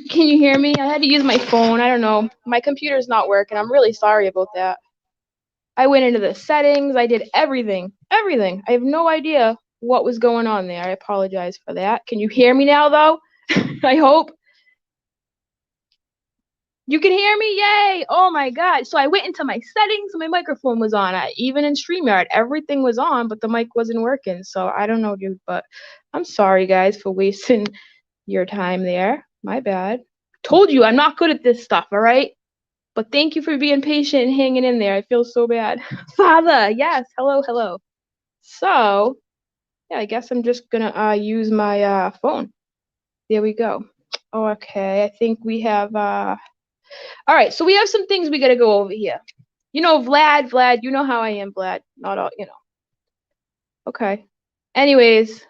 Can you hear me? I had to use my phone. I don't know. My computer's not working. I'm really sorry about that. I went into the settings. I did everything. Everything. I have no idea what was going on there. I apologize for that. Can you hear me now, though? I hope. You can hear me? Yay! Oh my god. So I went into my settings. My microphone was on. Even in StreamYard, everything was on, but the mic wasn't working. So I don't know, dude. But I'm sorry, guys, for wasting your time there. My bad. Told you I'm not good at this stuff, all right? But thank you for being patient and hanging in there. I feel so bad. Father, yes, hello, hello. So, yeah, I guess I'm just gonna use my phone. There we go. Okay, I think we have all right, so we have some things we gotta go over here. You know, Vlad, you know how I am, Vlad. Not all, you know. Okay. Anyways,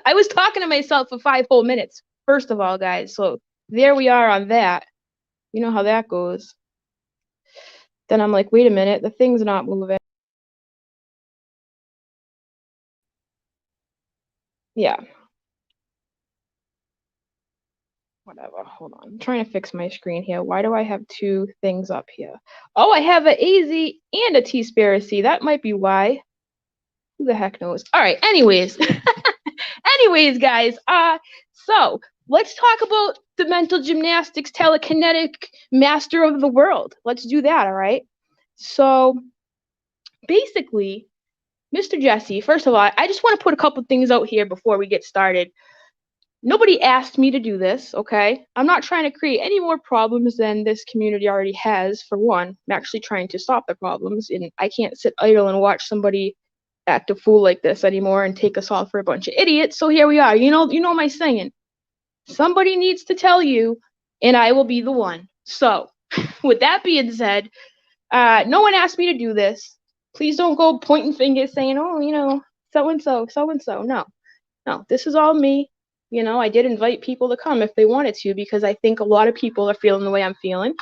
I was talking to myself for 5 whole minutes, first of all, guys. So there we are on that. You know how that goes. Then I'm like, wait a minute, the thing's not moving. Yeah. Whatever. Hold on. I'm trying to fix my screen here. Why do I have two things up here? Oh, I have an AZ and a T-Spiracy. That might be why. Who the heck knows? All right. Anyways. Anyways, guys. So let's talk about the mental gymnastics telekinetic master of the world. Let's do that, all right? So basically, Mr. Jesse, first of all, I just want to put a couple things out here before we get started. Nobody asked me to do this, okay? I'm not trying to create any more problems than this community already has, for one. I'm actually trying to stop the problems, and I can't sit idle and watch somebody act a fool like this anymore and take us all for a bunch of idiots. So here we are. You know my saying. Somebody needs to tell you, and I will be the one. So, with that being said, no one asked me to do this. Please don't go pointing fingers saying, oh, you know, so-and-so, so-and-so. No, this is all me. You know, I did invite people to come if they wanted to because I think a lot of people are feeling the way I'm feeling.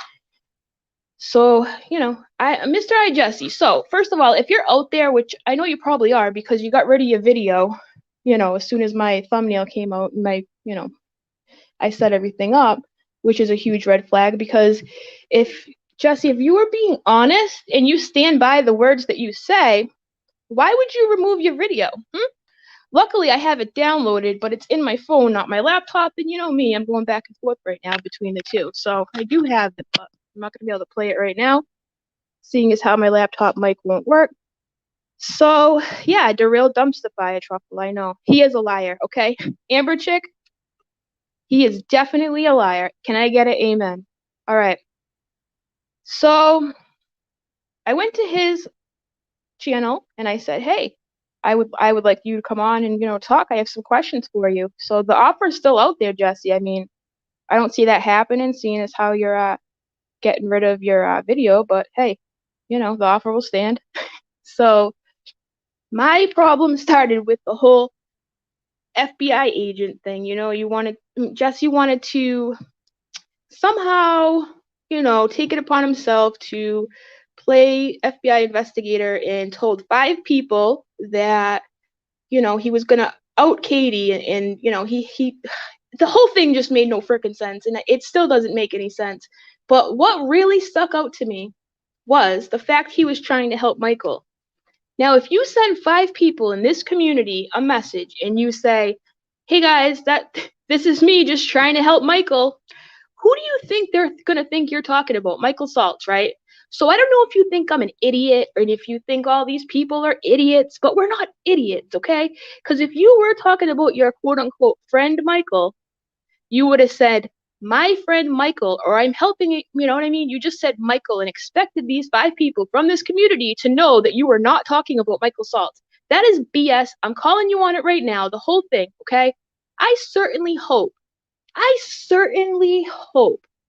So, you know, Mr. iJesse. So, first of all, if you're out there, which I know you probably are because you got rid of your video, you know, as soon as my thumbnail came out and I set everything up, which is a huge red flag because Jesse, if you were being honest and you stand by the words that you say, why would you remove your video? Luckily, I have it downloaded, but it's in my phone, not my laptop. And you know me, I'm going back and forth right now between the two. So I do have it, but I'm not going to be able to play it right now, seeing as how my laptop mic won't work. So, yeah, derailed dumpster fire truffle, I know. He is a liar, okay? Amber Chick, he is definitely a liar. Can I get an amen? All right. So I went to his channel and I said, hey, I would like you to come on and, you know, talk. I have some questions for you. So the offer is still out there, Jesse. I mean, I don't see that happening, seeing as how you're getting rid of your video. But hey, you know, the offer will stand. So my problem started with the whole FBI agent thing. You know, Jesse wanted to somehow, you know, take it upon himself to play FBI investigator and told 5 people that, you know, he was gonna out Katie and you know, he the whole thing just made no freaking sense and it still doesn't make any sense. But what really stuck out to me was the fact he was trying to help Michael. Now, if you send 5 people in this community a message and you say, hey guys, this is me just trying to help Michael, who do you think they're gonna think you're talking about? Michael Saltz, right? So I don't know if you think I'm an idiot or if you think all these people are idiots, but we're not idiots, okay? Because if you were talking about your quote unquote friend Michael, you would have said, my friend Michael, or I'm helping it, you know what I mean? You just said Michael and expected these 5 people from this community to know that you were not talking about Michael Saltz. That is BS. I'm calling you on it right now, the whole thing, okay? I certainly hope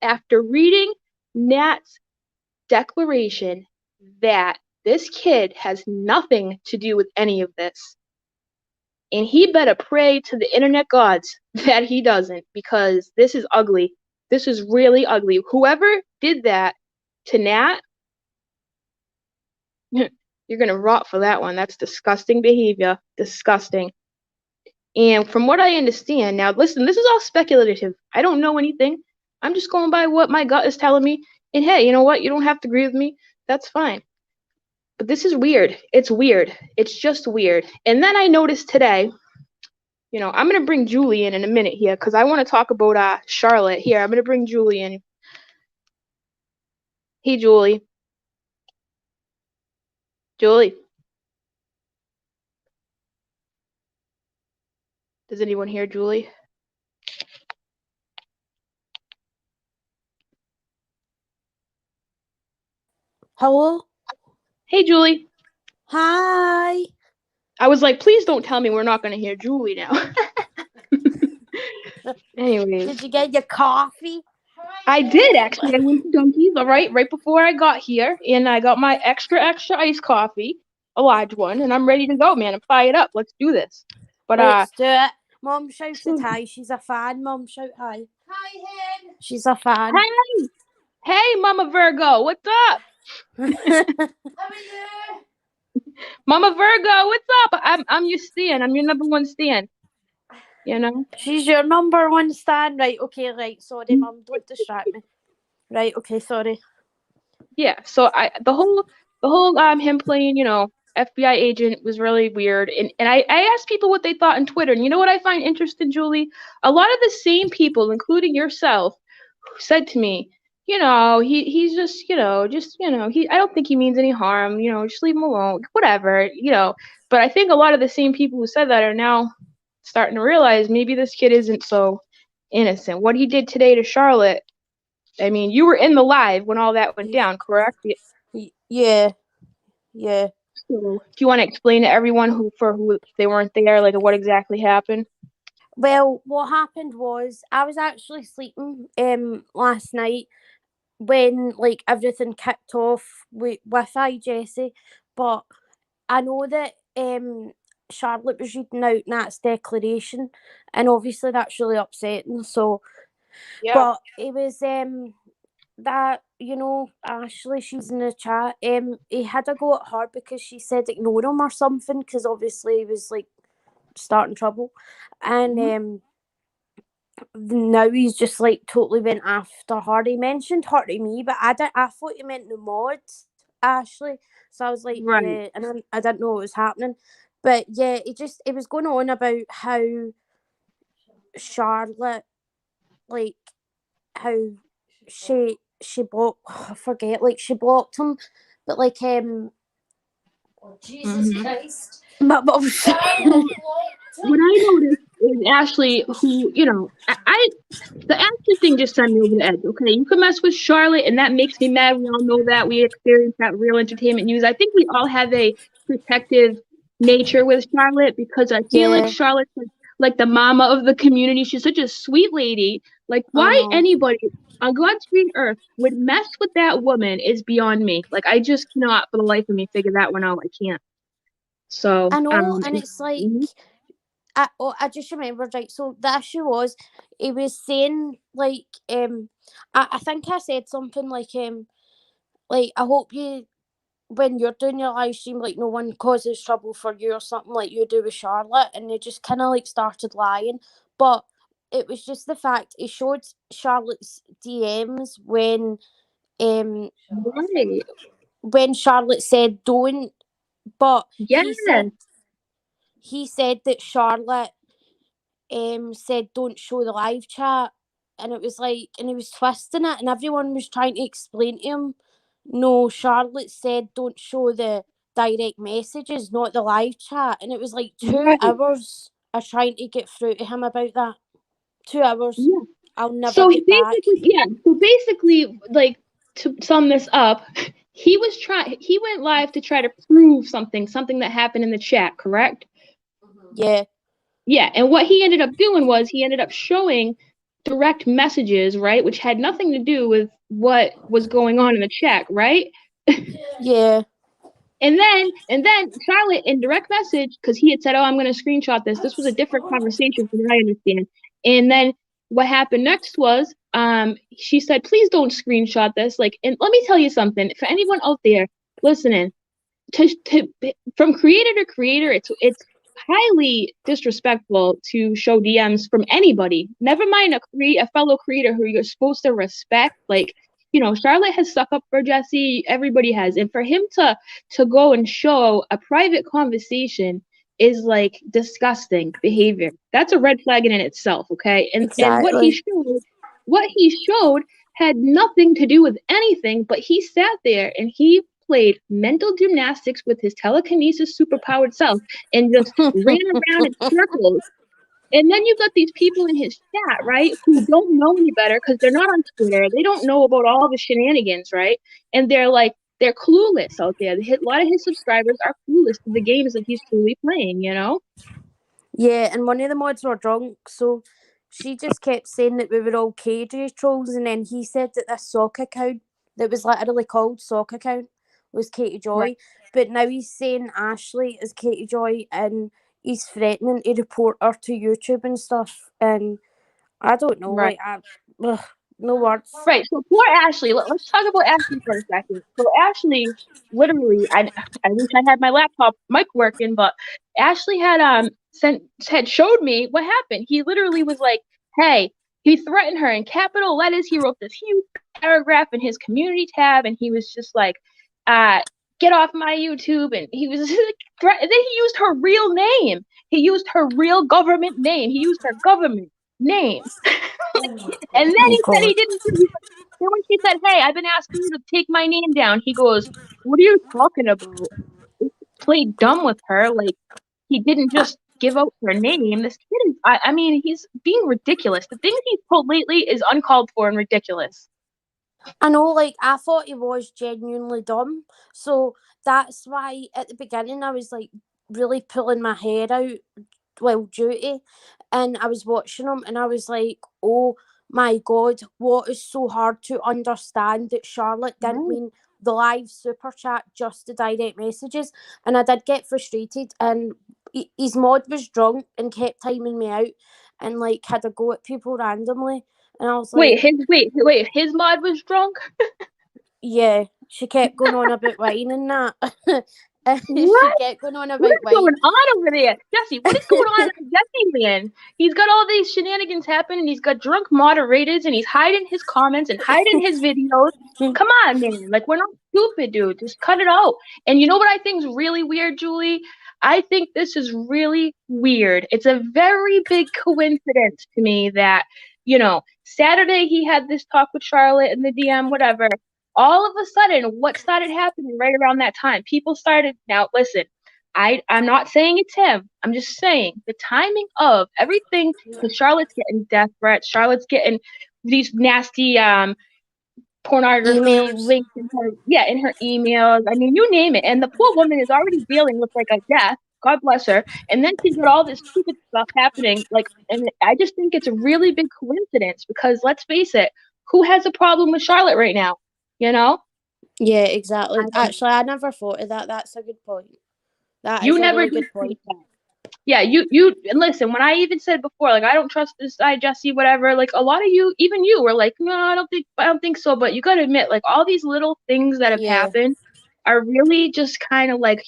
after reading Nat's declaration that this kid has nothing to do with any of this. And he better pray to the internet gods that he doesn't, because this is ugly. This is really ugly. Whoever did that to Nat, you're going to rot for that one. That's disgusting behavior. Disgusting. And from what I understand, now listen, this is all speculative. I don't know anything. I'm just going by what my gut is telling me. And hey, you know what? You don't have to agree with me. That's fine. But this is weird. It's weird. It's just weird. And then I noticed today, I'm going to bring Julie in a minute here because I want to talk about Charlotte. Here, I'm going to bring Julie in. Hey, Julie. Julie. Does anyone hear Julie? Hello? Hey, Julie. Hi. I was like, please don't tell me we're not going to hear Julie now. Anyways. Did you get your coffee? I did, actually. I went to Dunkies, all right before I got here, and I got my extra iced coffee, a large one, and I'm ready to go, man. I'm fired up. Let's do this. But, Let's do it. Mum shouted hi. She's a fan. Mum, shout hi. Hi, Hen. She's a fan. Hey, Mama Virgo, what's up? How are you? Mama Virgo, what's up? I'm your stan. I'm your number one stan. She's your number one stan. Right, okay, right. Sorry, Mum, don't distract me. Right, okay, sorry. Yeah, so the whole him playing, FBI agent was really weird. And I asked people what they thought on Twitter. And you know what I find interesting, Julie? A lot of the same people, including yourself, said to me, he's just, I don't think he means any harm, just leave him alone, whatever, But I think a lot of the same people who said that are now starting to realize maybe this kid isn't so innocent. What he did today to Charlotte, I mean, you were in the live when all that went down, correct? Yeah. So, do you want to explain to everyone who they weren't there, like what exactly happened? Well, what happened was I was actually sleeping last night when everything kicked off with iJesse, but I know that Charlotte was reading out Nat's declaration, and obviously that's really upsetting. So, Yeah. but it was that Ashley, she's in the chat. He had a go at her because she said ignore him or something, because obviously he was starting trouble, and now he's just totally went after her. He mentioned her to me, but I thought he meant the mods, Ashley. So I was like, right. Yeah, and I didn't know what was happening. But yeah, it was going on about how Charlotte, how she blocked, I forget, she blocked him, but Jesus Christ. But what I noticed is Ashley, who, the Ashley thing just sent me over the edge. Okay, you can mess with Charlotte, and that makes me mad. We all know that. We experienced that real entertainment news. I think we all have a protective nature with Charlotte because I feel like Charlotte's like the mama of the community. She's such a sweet lady. Like, why anybody on God's green earth would mess with that woman is beyond me. Like, I just cannot for the life of me figure that one out. I can't. So I know, and it's I just remembered, right, so the issue was he was saying I think I said something I hope you, when you're doing your live stream, no one causes trouble for you or something like you do with Charlotte, and they just kind of started lying. But it was just the fact he showed Charlotte's DMs when when Charlotte said don't, but he said that Charlotte said don't show the live chat, and it was and he was twisting it, and everyone was trying to explain to him, no, Charlotte said don't show the direct messages, not the live chat, and it was 2 hours of trying to get through to him about that. 2 hours. Yeah. I'll never get back. So basically, to sum this up, he went live to try to prove something that happened in the chat, correct? Yeah. Yeah, and what he ended up doing was he ended up showing direct messages, right, which had nothing to do with what was going on in the chat, right? Yeah. And then Charlotte in direct message, because he had said, "Oh, I'm going to screenshot this." This was a different conversation, from what I understand. And then what happened next was, she said, "Please don't screenshot this." And let me tell you something. For anyone out there listening, from creator to creator, it's highly disrespectful to show DMs from anybody. Never mind a fellow creator who you're supposed to respect. Like, Charlotte has stuck up for Jesse. Everybody has, and for him to go and show a private conversation is like disgusting behavior. That's a red flag in itself. Okay, and Exactly. what he showed had nothing to do with anything, but he sat there and he played mental gymnastics with his telekinesis superpowered self and just ran around in circles. And then you got these people in his chat, right, who don't know any better because they're not on Twitter. They don't know about all the shenanigans, right? And they're clueless out there. A lot of his subscribers are clueless to the games that he's truly playing, Yeah, and one of the mods were drunk, so she just kept saying that we were all KJ trolls, and then he said that this sock account that was literally called sock account was Katie Right. Joy, but now he's saying Ashley is Katie Joy, and he's threatening to report her to YouTube and stuff, and I don't know, Right. no words. Right. So poor Ashley. Let's talk about Ashley for a second. So Ashley, literally, I wish I had my laptop mic working, but Ashley had showed me what happened. He literally was like, "Hey," he threatened her in capital letters. He wrote this huge paragraph in his community tab, and he was just like, "Get off my YouTube!" And he was and then he used her real name. He used her real government name. He used her government name. And then Oh he said he God. didn't do. Then when she said, "Hey, I've been asking you to take my name down," he goes, "What are you talking about?" Played dumb with her, like he didn't just give out her name. This kid is, I mean, he's being ridiculous. The things he's pulled lately is uncalled for and ridiculous. I know, like, I thought he was genuinely dumb. So that's why at the beginning I was like really pulling my hair out while duty. And I was watching him and I was like, oh my God, what is so hard to understand that Charlotte didn't Right. mean the live super chat, just the direct messages. And I did get frustrated. And his mod was drunk and kept timing me out and like had a go at people randomly. And I was like, Wait, his mod was drunk? yeah, she kept going on about wine and that. She What? kept going on What about is wine. going on over there? Jesse, what is going on in Jesse land? He's got all these shenanigans happening. He's got drunk moderators and he's hiding his comments and hiding his videos. Come on, man. Like, we're not stupid, dude. Just cut it out. And you know what I think is really weird, Julie? I think this is really weird. It's a very big coincidence to me that, Saturday he had this talk with Charlotte in the DM, whatever. All of a sudden, what started happening right around that time? People started, now listen, I'm not saying it's him. I'm just saying the timing of everything, because Charlotte's getting death threats. Charlotte's getting these nasty pornography Emails. links in her emails. I mean, you name it. And the poor woman is already dealing with like a death. God bless her. And then she's got all this stupid stuff happening. Like, and I just think it's a really big coincidence because let's face it, who has a problem with Charlotte right now? You know? Yeah, exactly. Um, Actually, I never thought of that. That's a good point. That is you a never really did good think point. that. Yeah, you and listen, when I even said before, like, I don't trust this guy, Jesse, whatever, like a lot of you, even you were like, no, I don't think so. But you gotta admit, like all these little things that have Yeah. happened are really just kind of like,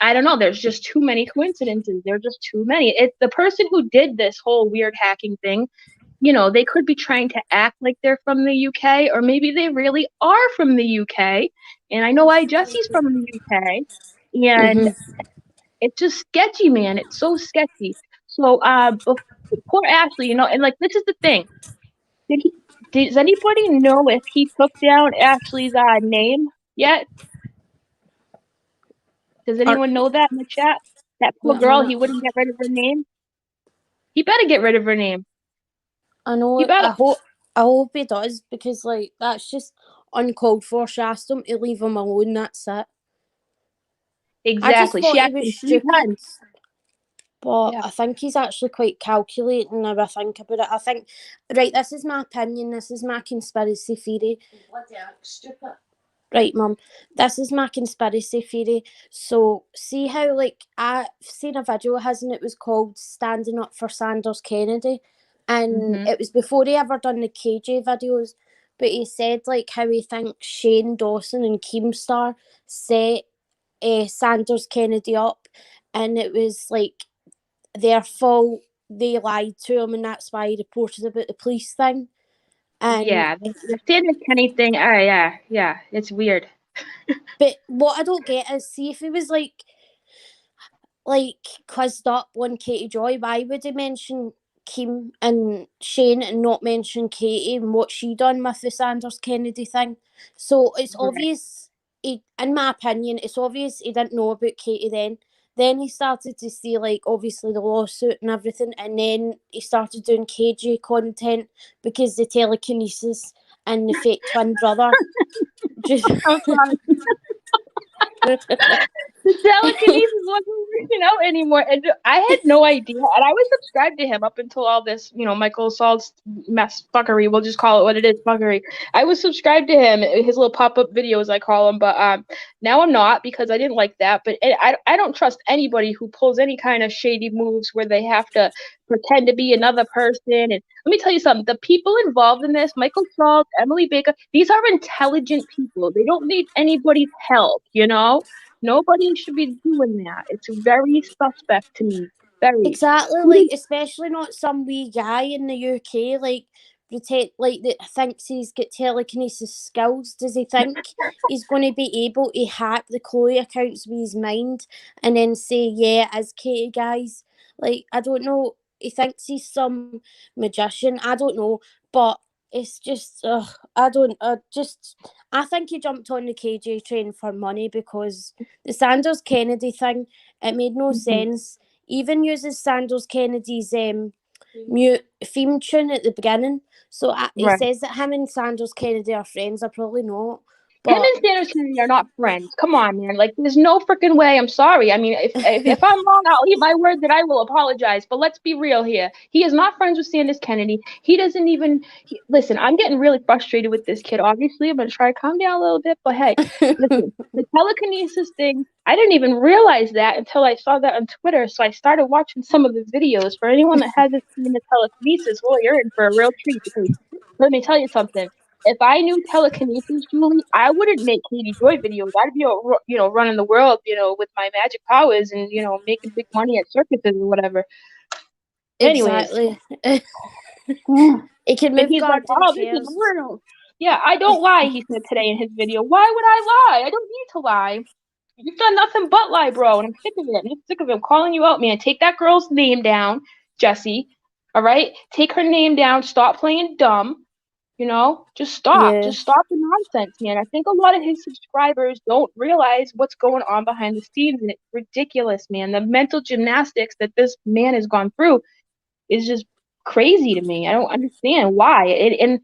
I don't know, there's just too many coincidences. There's just too many. It's the person who did this whole weird hacking thing, they could be trying to act like they're from the UK, or maybe they really are from the UK. And I know iJesse's from the UK. And Mhm. it's just sketchy, man. It's so sketchy. So, poor Ashley, and like this is the thing. Did he? Does anybody know if he took down Ashley's name yet? Does Or, anyone know that in the chat? That poor wait a girl, minute. he wouldn't get rid of her name. He better get rid of her name. I know He it. better. I hope he does because like that's just uncalled for. She asked him to leave him alone. That's it. I just Exactly. She thought he asked was him three stupid. times. But Yeah. I think he's actually quite calculating now I think about it. I think, right, this is my opinion, this is my conspiracy theory. Stupid. Right, Mum, this is my conspiracy theory. So, see how, like, I've seen a video of his and it was called Standing Up for Sanders Kennedy. And Mhm. it was before he ever done the KJ videos. But he said, like, how he thinks Shane Dawson and Keemstar set Sanders Kennedy up. And it was, like, their fault. They lied to him, and that's why he reported about the police thing. And Yeah, the Sanders Kenny thing. Yeah, it's weird. but what I don't get is, see if he was like quizzed up on Katie Joy, why would he mention Kim and Shane and not mention Katie and what she done with the Sanders Kennedy thing? So it's Right. obvious, in my opinion, it's obvious he didn't know about Katie then. Then he started to see, like, obviously the lawsuit and everything, and then he started doing KJ content because the telekinesis and the fake twin brother just I'm sorry. The telekinesis wasn't working out anymore, and I had no idea. And I was subscribed to him up until all this, Michael Salt's mess fuckery. We'll just call it what it is, fuckery. I was subscribed to him, his little pop-up videos, I call them. But now I'm not, because I didn't like that. But I don't trust anybody who pulls any kind of shady moves where they have to pretend to be another person. And let me tell you something: the people involved in this, Michael Salt, Emily Baker, these are intelligent people. They don't need anybody's help, Nobody should be doing that. It's very suspect to me. Very. exactly, like, especially not some wee guy in the UK, like, pretend like that thinks he's got telekinesis skills. Does he think he's going to be able to hack the Chloe accounts with his mind and then say, yeah, as Katie, guys? Like, I don't know. He thinks he's some magician. I don't know, but it's just, I think he jumped on the KJ train for money, because the Sanders Kennedy thing, it made no sense. Even uses Sanders Kennedy's mute theme tune at the beginning. So he Right. says that him and Sanders Kennedy are friends. Are probably not. Him But and Sanders Kennedy are not friends. Come on, man. Like, there's no freaking way. I'm sorry. I mean, if I'm wrong, I'll eat my word that I will apologize. But let's be real here. He is not friends with Sanders Kennedy. He doesn't even listen. I'm getting really frustrated with this kid. Obviously, I'm gonna try to calm down a little bit. But hey, listen, the telekinesis thing. I didn't even realize that until I saw that on Twitter. So I started watching some of the videos. For anyone that hasn't seen the telekinesis, well, you're in for a real treat, because let me tell you something. If I knew telekinesis, Julie, I wouldn't make Katie Joy videos. I'd be, running the world, with my magic powers and, making big money at circuses or whatever. Anyways, exactly. and He can move he's like, garden oh, this is chairs. real. Yeah, I don't lie, he said today in his video. Why would I lie? I don't need to lie. You've done nothing but lie, bro, and I'm sick of it. I'm sick of him calling you out, man. Take that girl's name down, Jesse. All right? Take her name down. Stop playing dumb. Just stop. Yeah. Just stop the nonsense, man. I think a lot of his subscribers don't realize what's going on behind the scenes, and it's ridiculous, man. The mental gymnastics that this man has gone through is just crazy to me. I don't understand why. And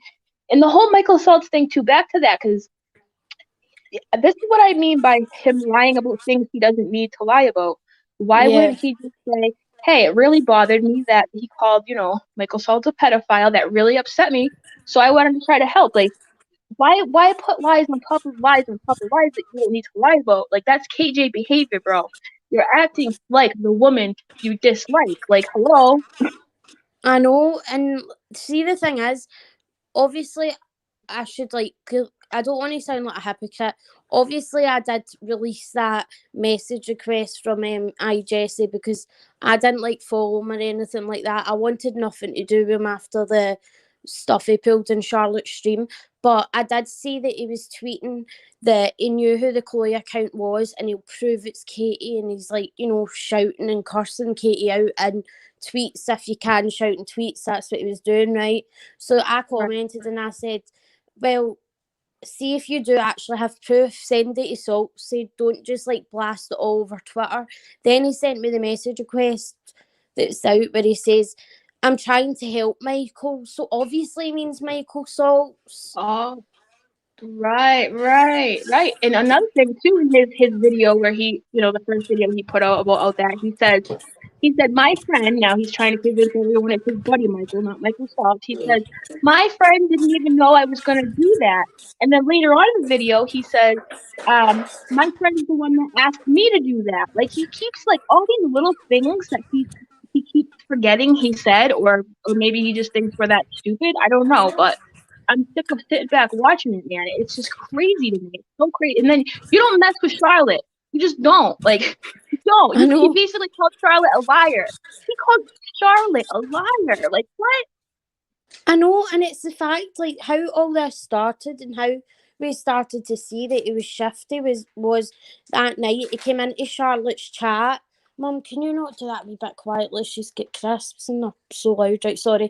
the whole Michael Saltz thing too. Back to that, because this is what I mean by him lying about things he doesn't need to lie about. Why Yeah. wouldn't he just say, hey, it really bothered me that he called, Michael Saltz a pedophile. That really upset me. So I wanted to try to help. Like, why put lies on top of lies on top of lies that you don't need to lie about? Like, that's KJ behavior, bro. You're acting like the woman you dislike. Like, hello? I know. And see, the thing is, obviously, I should, like, I don't want to sound like a hypocrite. Obviously, I did release that message request from iJesse because I didn't, like, follow him or anything like that. I wanted nothing to do with him after the stuff he pulled in Charlotte's stream. But I did see that he was tweeting that he knew who the Chloe account was and he'll prove it's Katie, and he's, like, shouting and cursing Katie out in tweets. If you can shout in tweets, that's what he was doing, right? So I commented and I said, well, see if you do actually have proof, send it to Salt. Say, don't just, like, blast it all over Twitter. Then he sent me the message request that's out where he says, I'm trying to help Michael. So obviously he means Michael Saltz. Oh, right. And another thing too, in his video where he, the first video he put out about all that, he said, my friend, now he's trying to convince everyone it's his buddy Michael, not Michael Soft. He says, my friend didn't even know I was going to do that. And then later on in the video, he says, my friend is the one that asked me to do that. Like, he keeps, like, all these little things that he keeps forgetting he said, or maybe he just thinks we're that stupid. I don't know, but I'm sick of sitting back watching it, man. It's just crazy to me. It's so crazy. And then you don't mess with Charlotte. You just don't. Like, you don't. I He know. basically called Charlotte a liar. He called Charlotte a liar. Like, what? I know, and it's the fact like how all this started and how we started to see that it was shifty was that night he came into Charlotte's chat. Mum, can you not do that a wee bit quietly? She's got crisps and they're so loud, right? Sorry.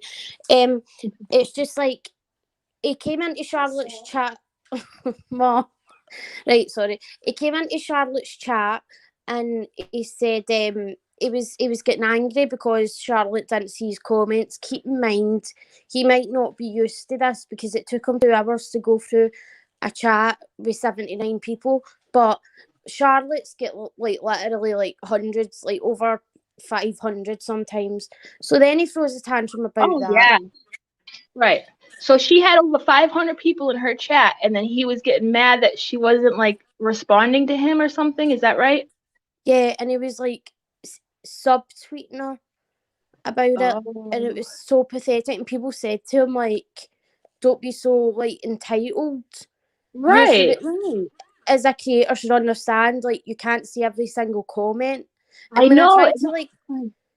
It's just like he came into Charlotte's chat. Mum. Right, sorry. He came into Charlotte's chat and he said he was getting angry because Charlotte didn't see his comments. Keep in mind, he might not be used to this because it took him 2 hours to go through a chat with 79 people. But Charlotte's get like literally like hundreds, like over 500 sometimes. So then he throws a tantrum about Oh, that. yeah. Right. So she had over 500 people in her chat, and then he was getting mad that she wasn't like responding to him or something. Is that right? Yeah, and he was like subtweeting her about it, and it Oh, was so pathetic. And people said to him like, "Don't be so like entitled. You should, right, right. as a creator, should understand like you can't see every single comment." I And when I know. tried to like,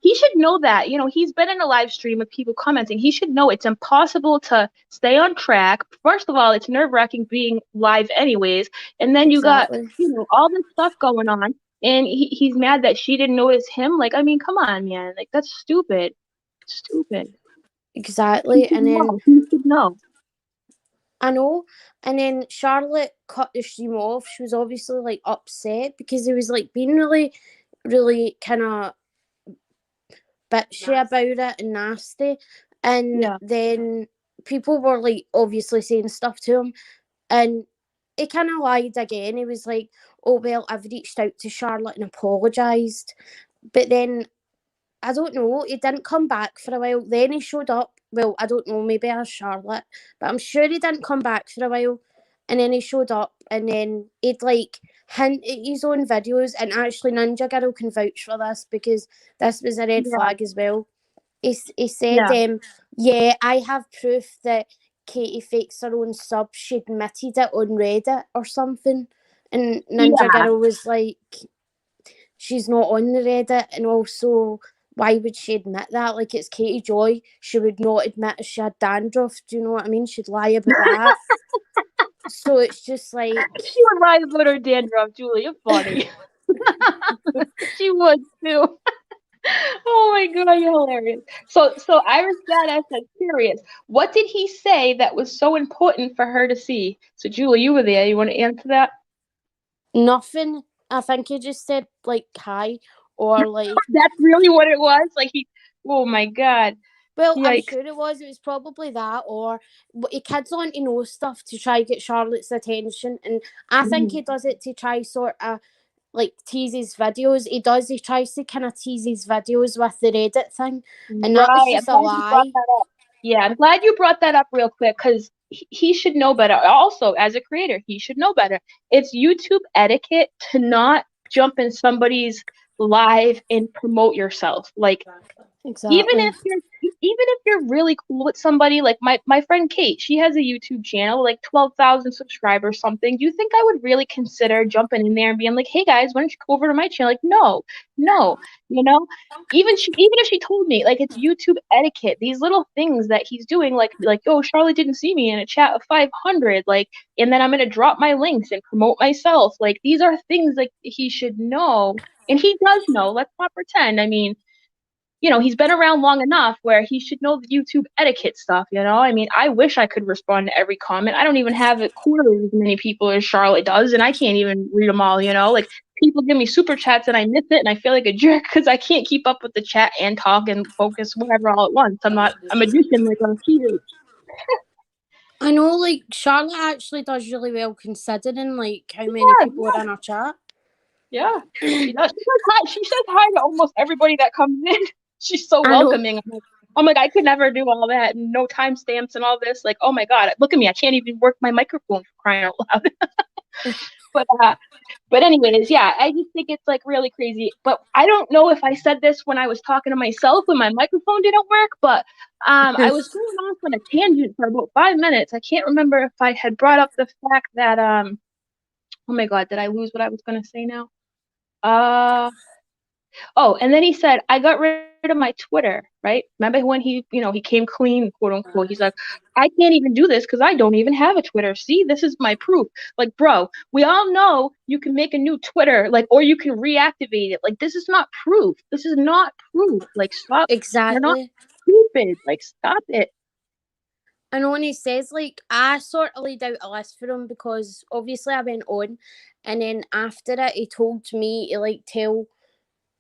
He should know that. He's been in a live stream of people commenting. He should know it's impossible to stay on track. First of all, it's nerve-wracking being live anyways. And then you got, exactly, all this stuff going on. And he's mad that she didn't notice him. Like, I mean, come on, man. Like, that's stupid. Stupid. He exactly, should and then know. He should know. I know, and then Charlotte cut the stream off. She was obviously like upset because it was like being really, really kind of bitchy about it and nasty. And Yeah. then people were like obviously saying stuff to him, and he kind of lied again. He was like, "Oh well, I've reached out to Charlotte and apologised," but then I don't know. He didn't come back for a while. Then he showed up. Well, I don't know. Maybe as Charlotte, but I'm sure he didn't come back for a while. And then he showed up, and then he'd like hint at his own videos. And actually, Ninja Girl can vouch for this because this was a red Yeah. flag as well. He said, Yeah. "Yeah, I have proof that Katie fakes her own sub. She admitted it on Reddit or something." And Ninja Yeah. Girl was like, "She's not on the Reddit, and also why would she admit that? Like it's Katie Joy. She would not admit if she had dandruff. Do you know what I mean? She'd lie about that." So it's just like, She would lie about her dandruff, Julie. You're funny. She would too. Oh my god, you're hilarious. So Iris Badass said, curious, what did he say that was so important for her to see? So Julie, you were there. You want to answer that? nothing. I think he just said like hi or like, That's really what it was. Like oh my god, well, I'm yikes. sure it was. It was probably that, or he kids on to know stuff to try get Charlotte's attention, and I think Mhm. he does it to try sort of like tease his videos. He does. He tries to kind of tease his videos with the Reddit thing, and that was Right. I'm just a glad you brought lie. that up. Yeah, I'm glad you brought that up real quick because he should know better. Also, as a creator, he should know better. It's YouTube etiquette to not jump in somebody's live and promote yourself. Like even Exactly. if you're really cool with somebody, like my friend Kate, she has a YouTube channel, like 12,000 subscribers, something. Do you think I would really consider jumping in there and being like, hey guys, why don't you go over to my channel? Like, no, no, you know? Even if she told me, like it's YouTube etiquette, these little things that he's doing, like, oh, Charlotte didn't see me in a chat of 500, like, and then I'm gonna drop my links and promote myself. Like, these are things like he should know, and he does know. Let's not pretend. I mean, he's been around long enough where he should know the YouTube etiquette stuff. I mean, I wish I could respond to every comment. I don't even have a quarter as many people as Charlotte does, and I can't even read them all. Like, people give me super chats and I miss it, and I feel like a jerk because I can't keep up with the chat and talk and focus whatever all at once. I'm not a magician like a teenager. I know, like Charlotte actually does really well considering like how many Yeah, people are in our chat. yeah, she does. She says hi to almost everybody that comes in. She's so I know. welcoming. I'm like, I could never do all that. No timestamps and all this. Like, oh my god, look at me. I can't even work my microphone for crying out loud. but uh, but anyways, yeah, I just think it's like really crazy. But I don't know if I said this when I was talking to myself when my microphone didn't work. But I was going off on a tangent for about 5 minutes. I can't remember if I had brought up the fact that oh my god, did I lose what I was going to say now? Oh, and then he said, I got rid of my Twitter, right? Remember when he came clean, quote unquote. He's like, I can't even do this because I don't even have a Twitter. See, this is my proof. Like, bro, we all know you can make a new Twitter, like, or you can reactivate it. Like, this is not proof. This is not proof. Like, stop. You're not Exactly. stupid. Like, stop it. And when he says, like, I sort of laid out a list for him because obviously I went on, and then after it, he told me to, like, tell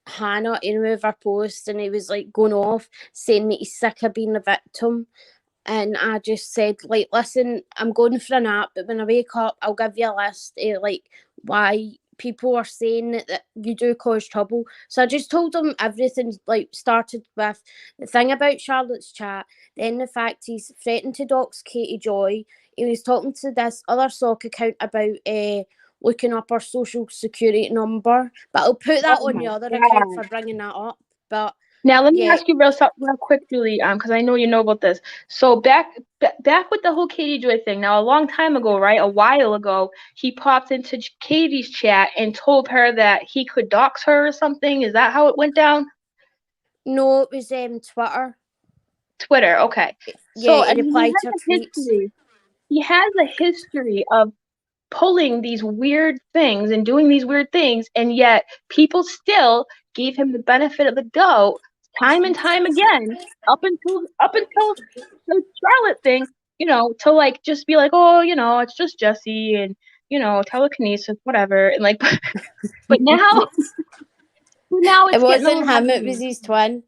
Hannah to remove her post, and he was, like, going off saying that he's sick of being a victim. And I just said, like, listen, I'm going for a nap, but when I wake up, I'll give you a list of, like, why people are saying that you do cause trouble. So I just told him everything, like, started with the thing about Charlotte's chat, then the fact he's threatened to dox Katie Joy. He was talking to this other sock account about looking up her social security number. But I'll put that Oh on my the other account God. for bringing that up. But Now let me yeah, ask you real quick, Julie, because I know you know about this. So back with the whole Katie Joy thing. Now a long time ago, right? A while ago, he popped into Katie's chat and told her that he could dox her or something. Is that how it went down? no, it was Twitter. Twitter, okay. Yeah, So I he mean, he replied has to her a tweets. history. He has a history of pulling these weird things and doing these weird things, and yet people still gave him the benefit of the doubt time and time again up until the Charlotte thing, to like just be like, oh, it's just Jesse and telekinesis, whatever, and like, but now It it's getting a wasn't little him, it was heavy. his twin.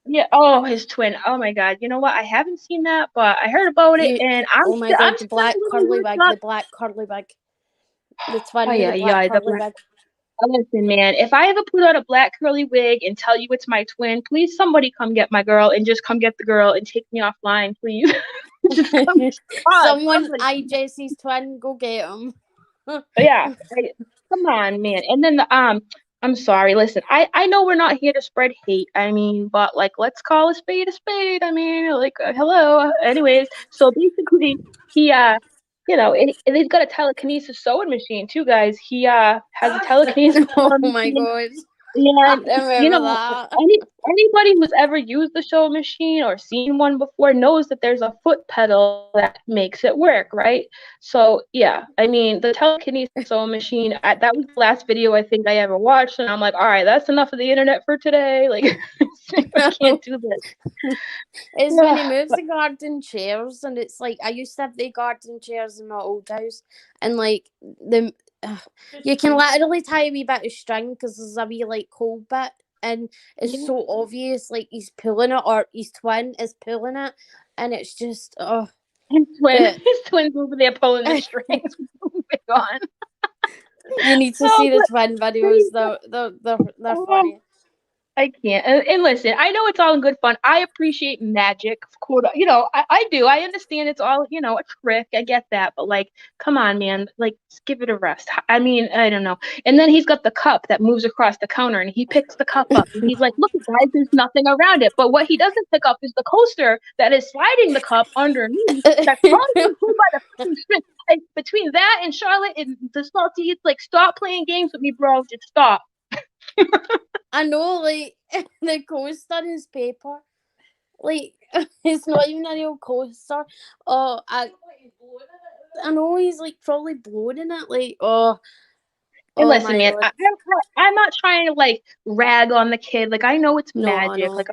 Yeah. Oh, his twin. Oh my God. You know what? I haven't seen that, but I heard about it, You and oh my I'm god, the still a black little curly worked wig, up. the black curly wig. The Oh twin with yeah, the black yeah. curly wig. Listen, man, if I ever put on a black curly wig and tell you it's my twin, please somebody come get my girl and just come get the girl and take me offline, please. Just come, on, Someone, somebody. iJesse's twin, go get him. Yeah, come on, man. And then I'm sorry. Listen, I know we're not here to spread hate. I mean, but like, let's call a spade a spade. I mean, like, hello. Anyways, so basically, he and he's got a telekinesis sewing machine too, guys. He has a telekinesis Oh sewing my machine. god. I And remember that. anybody who's ever used the sewing machine or seen one before knows that there's a foot pedal that makes it work, right? So yeah, I mean the telekinesis sewing machine. That was the last video I think I ever watched, and I'm like, all right, that's enough of the internet for today. Like, I can't do this. It's when he Yeah, moves but the garden chairs, and it's like I used to have the garden chairs in my old house, and like the you can literally tie a wee bit of string because there's a wee like cold bit, and it's yeah. so obvious like he's pulling it or his twin is pulling it, and it's just but His twins over there pulling the strings. Moving on. you need to Oh, see the twin videos. They're oh, funny. I can't. And listen, I know it's all in good fun. I appreciate magic, quote. I do. I understand it's all, a trick. I get that, but like, come on, man. Like, just give it a rest. I mean, I don't know. And then he's got the cup that moves across the counter, and he picks the cup up, and he's like, "Look, guys, there's nothing around it." But what he doesn't pick up is the coaster that is sliding the cup underneath. That's probably being pulled by the fucking string. Like, between that and Charlotte and the salty, it's like, stop playing games with me, bro. Just stop. I know, like the coaster is paper. Like it's not even a real coaster. Oh, I know he's like probably blowing in it. Like And oh listen, my man, god. I'm not trying to like rag on the kid. Like, I know it's No, I magic. know. Like,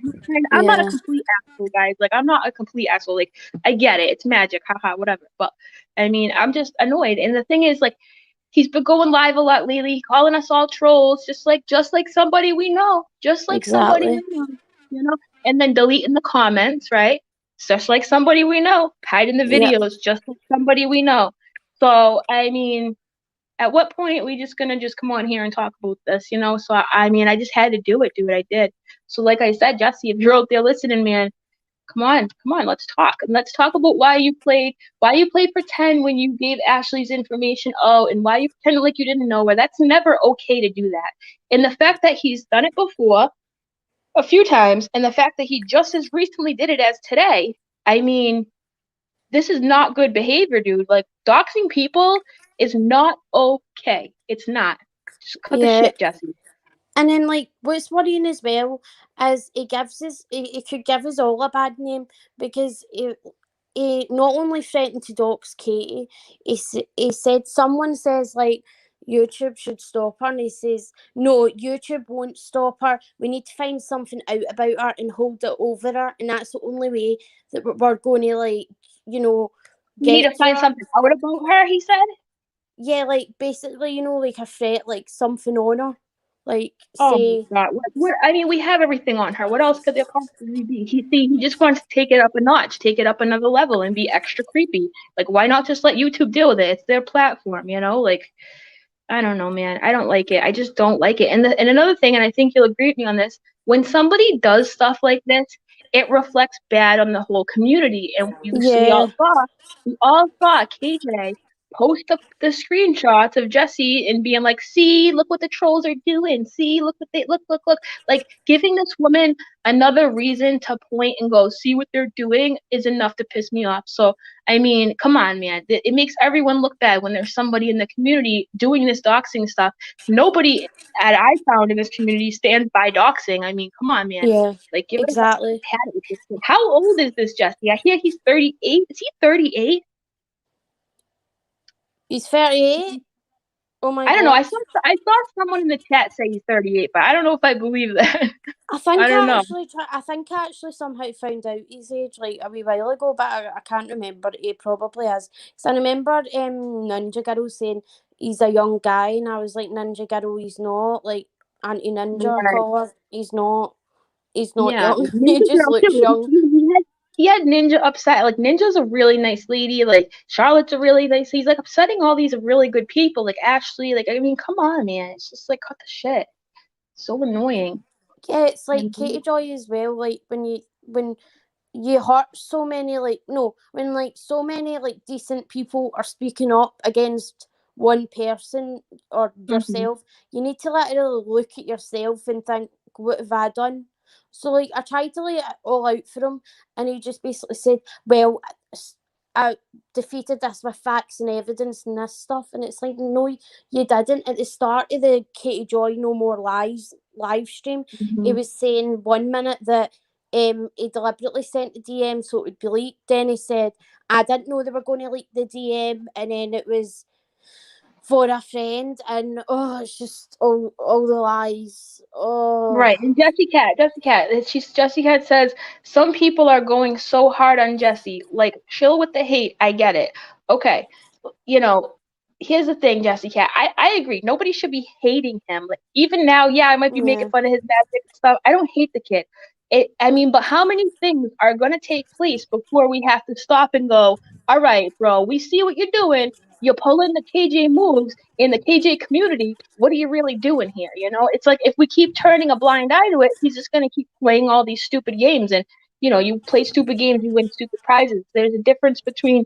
I'm not a Yeah, complete asshole, guys. Like, I'm not a complete asshole. Like, I get it. It's magic. Haha, whatever. But I mean, I'm just annoyed. And the thing is, like, he's been going live a lot lately, calling us all trolls, just like somebody we know, just like somebody exactly. we know, you know, and then deleting the comments, right? Just like somebody we know, hiding the Yeah. videos, just like somebody we know. So I mean, at what point are we just gonna just come on here and talk about this, So I mean, I just had to do it, dude. I did. So like I said, Jesse, if you're out there listening, man, come on, let's talk. And let's talk about why you played pretend when you gave Ashley's information out, and why you pretended like you didn't know her. That's never okay to do that. And the fact that he's done it before a few times, and the fact that he just as recently did it as today, I mean, this is not good behavior, dude. Like, doxing people is not okay. It's not. Just cut the Yeah. shit, Jesse. And then, like, what's worrying as well is he could give us all a bad name, because he not only threatened to dox Katie, he said, someone says, like, YouTube should stop her, and he says, no, YouTube won't stop her. We need to find something out about her and hold it over her, and that's the only way that we're going to, like, you know, We need get to to find her. something out about her, he said. Yeah, like, basically, you know, like a threat, like something on her. Like, Oh say, my God. What I mean, we have everything on her. What else could there possibly be? He just wants to take it up a notch, take it up another level and be extra creepy. Like, why not just let YouTube deal with it? It's their platform, you know? Like, I don't know, man. I don't like it. I just don't like it. And another thing, and I think you'll agree with me on this, when somebody does stuff like this, it reflects bad on the whole community. And yeah, we all saw KJ post the screenshots of Jesse and being like, see, look what the trolls are doing. See, look what they look. Like, giving this woman another reason to point and go, see what they're doing is enough to piss me off. So I mean, come on, man. It makes everyone look bad when there's somebody in the community doing this doxing stuff. Nobody that I found in this community stands by doxing. I mean, come on, man. yeah, Like, give it a exactly. pat with this kid. How old is this Jesse? I hear he's 38. Is he 38? He's 38. Oh my I don't know. god. I saw someone in the chat say he's 38, but I don't know if I believe that. I don't know. I think I actually somehow found out his age like a wee while ago, but I can't remember. He probably is. So I remember Ninja Girl saying he's a young guy, and I was like, Ninja Girl, he's not. Like, Auntie Ninja Right. caller, he's not. He's not Yeah, young. like He Ninja just Girl looks too. young. He had Ninja upset. Like Ninja's a really nice lady. Like Charlotte's a really nice. He's like upsetting all these really good people. Like Ashley. Like I mean, come on, man. It's just like cut the shit. So annoying. Yeah, it's like You Katie know? Joy as well. Like, when you hurt so many, like, no, when like so many like decent people are speaking up against one person or Mhm. yourself, you need to literally look at yourself and think, what have I done? So, like, I tried to lay it all out for him, and he just basically said, well, I defeated this with facts and evidence and this stuff. And it's like, no, you didn't. At the start of the Katie Joy No More Lies live stream, he Mhm. was saying 1 minute that he deliberately sent the DM so it would be leaked. Then he said, I didn't know they were going to leak the DM, and then it was for a friend. And oh, it's just all the lies. Oh, Right. And Jesse Cat. Jesse Cat says some people are going so hard on Jesse. Like chill with the hate. I get it. Okay. You know, here's the thing, Jesse Cat. I agree. Nobody should be hating him. Like even now, yeah, I might be making yeah, fun of his magic and stuff. I don't hate the kid. I mean, but how many things are gonna take place before we have to stop and go, all right, bro, we see what you're doing. You're pulling the KJ moves in the KJ community. What are you really doing here? You know, it's like if we keep turning a blind eye to it, he's just gonna keep playing all these stupid games. And you play stupid games, you win stupid prizes. There's a difference between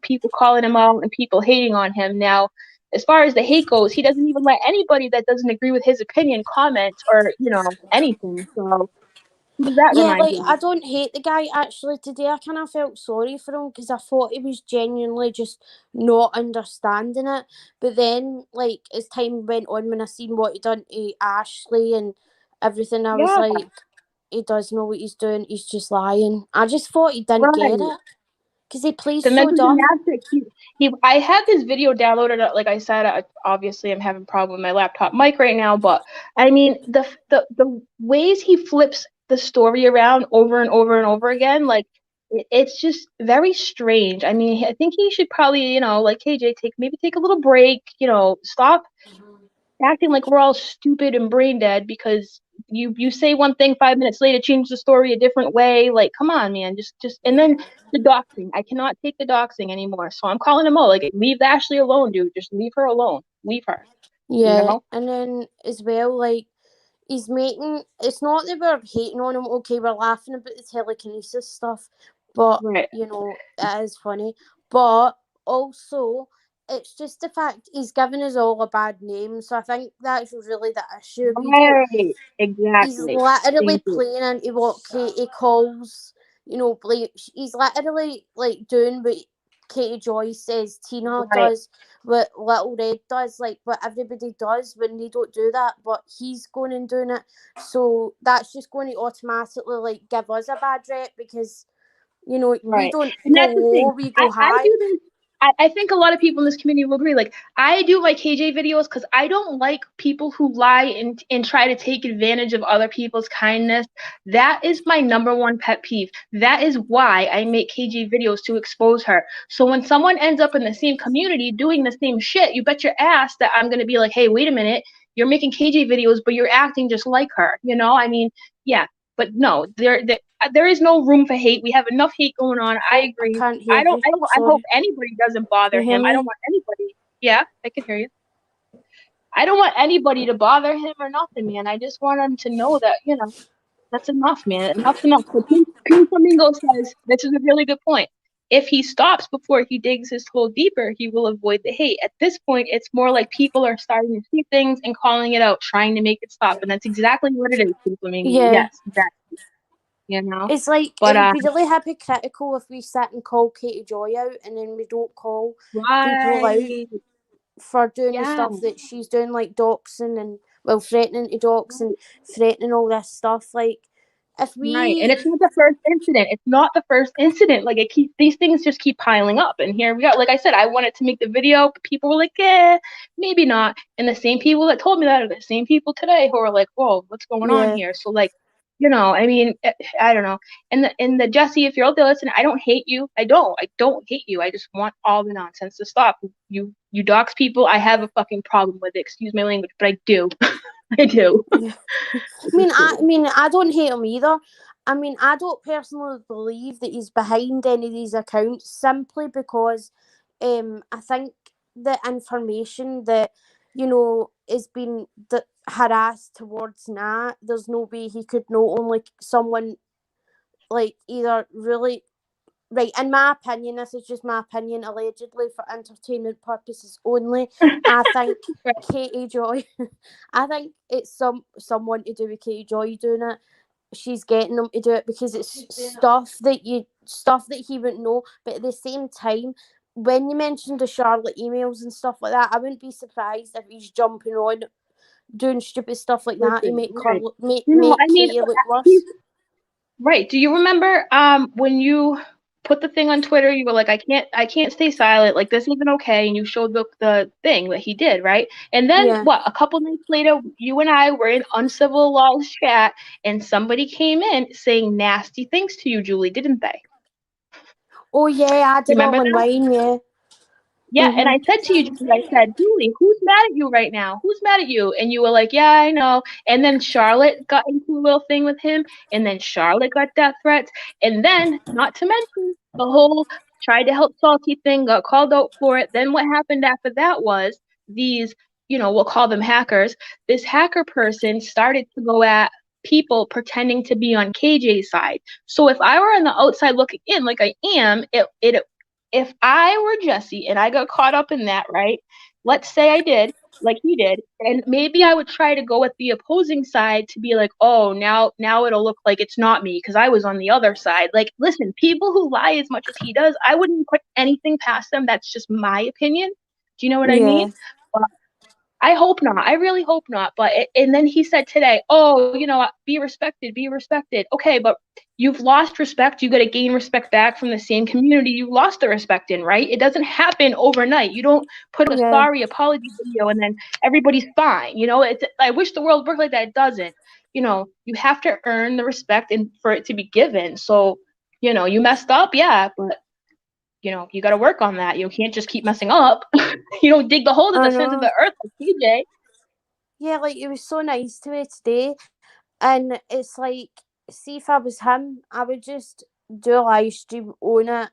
people calling him out and people hating on him. Now, as far as the hate goes, he doesn't even let anybody that doesn't agree with his opinion comment or, anything. So who does that yeah. remind Like, you I of? don't hate the guy actually. Today I kind of felt sorry for him because I thought he was genuinely just not understanding it. But then, like, as time went on, when I seen what he done to Ashley and everything, I was Yeah, like, he does know what he's doing. He's just lying. I just thought he didn't get right. it because he plays The so mental dumb. gymnastics. I have this video downloaded. Like I said, obviously I'm having a problem with my laptop mic right now. But I mean, the ways he flips the story around over and over and over again, like it's just very strange. I mean, I think he should probably, like KJ, take a little break. Stop acting like we're all stupid and brain dead because you say one thing 5 minutes later, change the story a different way. Like, come on, man, just and then the doxing. I cannot take the doxing anymore, so I'm calling him all like, leave Ashley alone, dude. Just leave her alone. Leave her. You Yeah, know? and then as well, like, he's making, it's not that we're hating on him. Okay, we're laughing about the telekinesis stuff, but Right. it is funny. But also, it's just the fact he's given us all a bad name. So I think that's really the issue. We don't. Right. He's Exactly. literally Thank you. playing into what Katie calls, like, he's literally like doing what Katie Joy says Tina Right. does, what Little Red does, like what everybody does when they don't do that, but he's going and doing it. So that's just going to automatically like give us a bad rep because, you know, we Right. don't And go that's the low, thing. we I, go I high. do this. I think a lot of people in this community will agree. Like, I do my KJ videos because I don't like people who lie and try to take advantage of other people's kindness. That is my number one pet peeve. That is why I make KJ videos, to expose her. So when someone ends up in the same community doing the same shit, you bet your ass that I'm going to be like, hey, wait a minute. You're making KJ videos, but you're acting just like her. You know, I mean, yeah. But no, there is no room for hate. We have enough hate going on. I Oh, I agree. can't hear you. I hope Sorry. anybody doesn't Can bother you hear him. I don't me? want anybody. Yeah, I can hear you. I don't want anybody to bother him or nothing, man. I just want him to know that, that's enough, man. Enough's enough. But Pink Flamingo says this is a really good point. If he stops before he digs his hole deeper, he will avoid the hate. At this point, it's more like people are starting to see things and calling it out, trying to make it stop. And that's exactly what it is, Pink Flamingo. Yeah. Yes, exactly. You know? It's like, But it would be really hypocritical if we sit and call Katie Joy out and then we don't call people out right. for doing the Yeah. stuff that she's doing, like doxing and, well, threatening to dox and threatening all this stuff. Like, if Right. And we, it's not the first incident. It's not the first incident. Like, these things just keep piling up. And here we go. Like I said, I wanted to make the video, but people were like, maybe not. And the same people that told me that are the same people today who are like, whoa, what's going on yeah, here? So like, I mean, I don't know. And the Jesse, if you're out there listening, I don't hate you. I don't hate you. I just want all the nonsense to stop. You dox people. I have a fucking problem with it. Excuse my language, but I do. I do. yeah. I mean, I don't hate him either. I mean, I don't personally believe that he's behind any of these accounts simply because I think the information that, is being harassed towards Nat, there's no way he could know only someone like either really. Right, in my opinion, this is just my opinion, allegedly for entertainment purposes only. I think Katie Joy, I think it's someone to do with Katie Joy doing it. She's getting them to do it because it's stuff that he wouldn't know. But at the same time, when you mentioned the Charlotte emails and stuff like that, I wouldn't be surprised if he's jumping on doing stupid stuff like that to Listen, make her right. make I mean, Katie look he's worse. right. Do you remember when you put the thing on Twitter, you were like, I can't stay silent, like this isn't okay, and you showed the thing that he did, right? And then Yeah. what, a couple nights later, you and I were in uncivilized chat and somebody came in saying nasty things to you, Julie, didn't they? Oh yeah, I You did all remember in that? mine. Yeah. Yeah, and I said to you, Julie, I said, Julie, who's mad at you right now? Who's mad at you? And you were like, yeah, I know. And then Charlotte got into a little thing with him, and then Charlotte got death threats, and then, not to mention, the whole tried to help Salty thing got called out for it. Then what happened after that was these, we'll call them hackers. This hacker person started to go at people pretending to be on KJ's side. So if I were on the outside looking in, like I am, it if I were Jesse and I got caught up in that, right? Let's say I did, like he did, and maybe I would try to go with the opposing side to be like, oh, now it'll look like it's not me because I was on the other side. Like, listen, people who lie as much as he does, I wouldn't put anything past them. That's just my opinion. Do you know what I Yeah. mean? But I hope not. I really hope not. But and then he said today, oh, be respected, be respected. Okay, but you've lost respect. You got to gain respect back from the same community you lost the respect in, right? It doesn't happen overnight. You don't put a Yeah. sorry apology video and then everybody's fine. I wish the world worked like that. It doesn't. You have to earn the respect and for it to be given. So, you messed up, yeah, but you got to work on that. You can't just keep messing up. Dig the hole to I the center of know. the earth like TJ. Yeah, like it was so nice to me today. And it's like, see if I was him, I would just do a live stream, own it.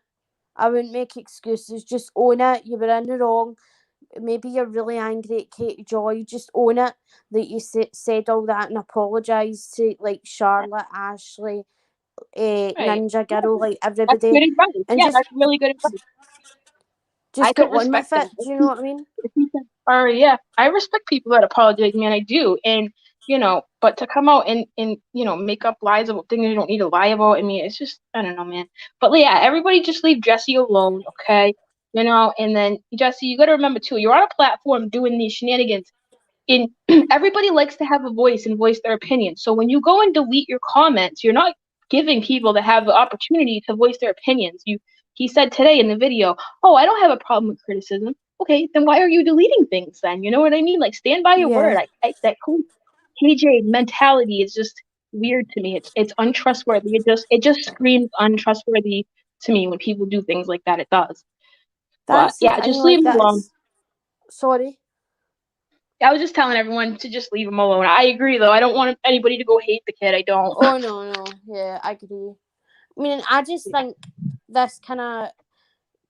I wouldn't make excuses, just own it. You were in the wrong. Maybe you're really angry at Katie Joy. Just own it that you said all that and apologise to like Charlotte, Ashley, Right. Ninja Yeah, Girl, like that's everybody, good advice. and Yeah, just that's really good advice. I just get could on with respect it. that. Do you know what I mean? If he said sorry, yeah, I respect people that apologize, man. I do, and but to come out and make up lies about things you don't need to lie about. I mean, it's just, I don't know, man. But yeah, everybody just leave Jesse alone, okay? And then Jesse, you got to remember too, you're on a platform doing these shenanigans. In everybody likes to have a voice and voice their opinion. So when you go and delete your comments, you're not giving people to have the opportunity to voice their opinions. He said today in the video, "Oh, I don't have a problem with criticism." Okay, then why are you deleting things then? You know what I mean? Like, stand by your word. Yeah, That cool KJ mentality is just weird to me. It's untrustworthy. It just screams untrustworthy to me when people do things like that. It does. But that's the yeah, thing. just leave Like him alone. that's sorry. I was just telling everyone to just leave him alone. I agree, though. I don't want anybody to go hate the kid. I don't. Oh no, yeah, I agree. I mean, I just think this kind of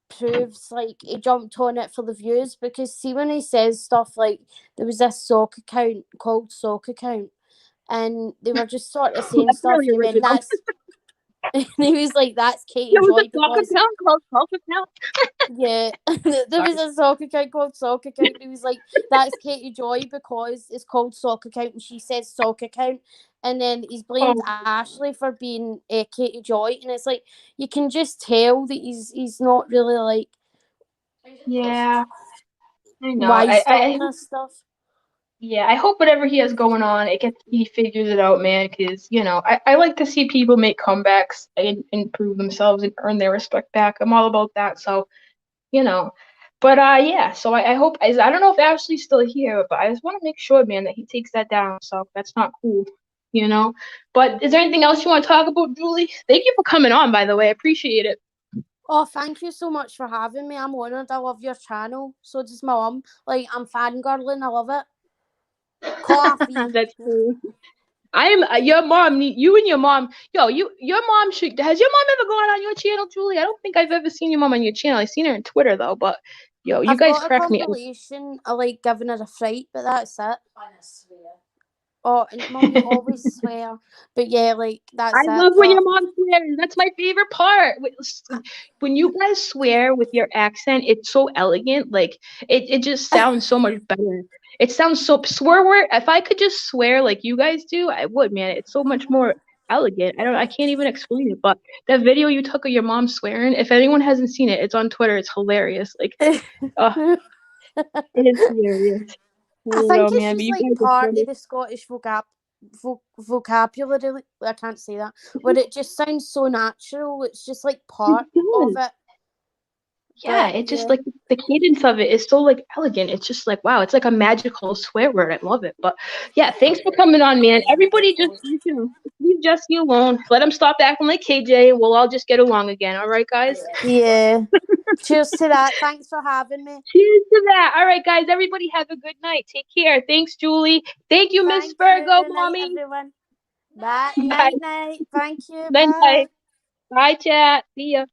proves like he jumped on it for the views, because see when he says stuff like there was this sock account called Sock Account, and they were just sort of saying That's stuff, really and he went, original. that's and he was like, that's Katie There was a Joy, talk because account called Self Account. yeah, there was Sorry. a sock account called Sock Account. He was like, that's Katie Joy because it's called Sock Account, and she says Sock Account. And then he's blamed Oh, Ashley for being Katie Joy, and it's like you can just tell that he's not really like yeah. I know. wised up in this stuff. Yeah, I hope whatever he has going on, he figures it out, man. Because I like to see people make comebacks and improve themselves and earn their respect back. I'm all about that. So you know, but yeah. So I hope I don't know if Ashley's still here, but I just want to make sure, man, that he takes that down. So that's not cool, you know. But is there anything else you want to talk about, Julie? Thank you for coming on, by the way. I appreciate it. Oh, thank you so much for having me. I'm honoured. I love your channel. So does my mum. Like, I'm fangirling. I love it. Coffee. That's cool. I am your mom. You and your mom. Yo, your mom should. Has your mom ever gone on your channel, Julie? I don't think I've ever seen your mom on your channel. I've seen her on Twitter though. But yo, you I've guys got a crack me up. compilation of like giving her a fright, but that's it. Oh, and mum, you always swear. But yeah, like I that's it. love when But your mom swears. That's my favorite part. When you guys swear with your accent, it's so elegant. Like it just sounds so much better. It sounds so swear word. If I could just swear like you guys do, I would, man. It's so much more elegant. I can't even explain it. But that video you took of your mom swearing, if anyone hasn't seen it, it's on Twitter. It's hilarious. Like, uh, it is hilarious. I I don't think know, it's man. But just you like guys are part funny. of the Scottish vocabulary. I can't say that, but it just sounds so natural. It's just like It part of does. it. Yeah, But it just yeah, like the cadence of it is so like elegant. It's just like wow, it's like a magical swear word. I love it. But yeah, thanks for coming on, man. Everybody just leave Jesse alone. Let him stop acting like KJ, and we'll all just get along again. All right, guys. yeah. Cheers to that. Thanks for having me. Cheers to that. All right, guys. Everybody have a good night. Take care. Thanks, Julie. Thank you, Miss Thank Virgo, you. Night, mommy. everyone. Bye. Bye. Night, night. Thank you. Night, Bye. night. Bye, chat. See ya.